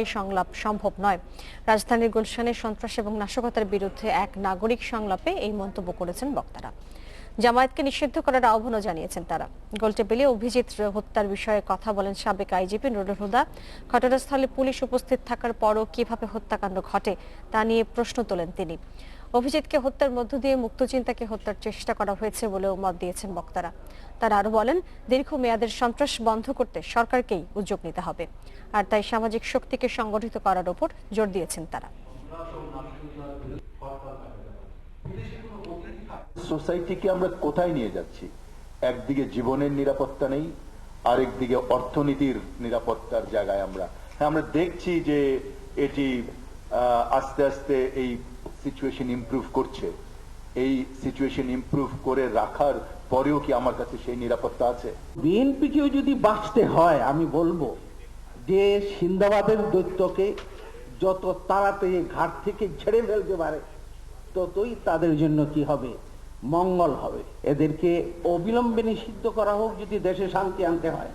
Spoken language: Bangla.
এই সংলাপ সম্ভব নয়। রাজধানীর গুলশানে সন্ত্রাস এবং নাশকতার বিরুদ্ধে এক নাগরিক সংলাপে এই মন্তব্য করেছেন বক্তারা। জামায়াতকে নিষিদ্ধ করার আহ্বানও জানিয়েছেন তারা। গোলটেবিলে অভিজিৎ হত্যার বিষয়ে কথা বলেন সাবেক আইজিপি নুরুল হুদা। ঘটনাস্থলে পুলিশ উপস্থিত থাকার পরও কিভাবে হত্যাকাণ্ড ঘটে তা নিয়ে প্রশ্ন তোলেন তিনি। অভিজিৎকে হত্যার মধ্য দিয়ে মুক্তচিন্তাকে হত্যার চেষ্টা করা হয়েছে বলেও মত দিয়েছেন বক্তারা। তারা আরো বলেন, দীর্ঘমেয়াদের সন্ত্রাস বন্ধ করতে সরকারকেই উদ্যোগ নিতে হবে, আর তাই সামাজিক শক্তিকে সংগঠিত করার উপর জোর দিয়েছেন তারা। সোসাইটিকে আমরা কোথায় নিয়ে যাচ্ছি? একদিকে জীবনের নিরাপত্তা নেই, আরেকদিকে অর্থনীতির নিরাপত্তার জায়গায় আমরা দেখছি যে এটি আস্তে আস্তে এই সিচুয়েশন ইমপ্রুভ করছে। এই সিচুয়েশন ইমপ্রুভ করে রাখার পরেও কি আমার কাছে সেই নিরাপত্তা আছে? বিএনপিকেও যদি বাঁচতে হয়, আমি বলবো যে সিন্দাবাদের দৈত্যকে যত তাড়াতাড়ি ঘাট থেকে ঝেড়ে ফেলতে পারে ততই তাদের জন্য কি হবে, মঙ্গল হবে। এদেরকে অবিলম্বে নিষিদ্ধ করা হোক যদি দেশে শান্তি আনতে হয়।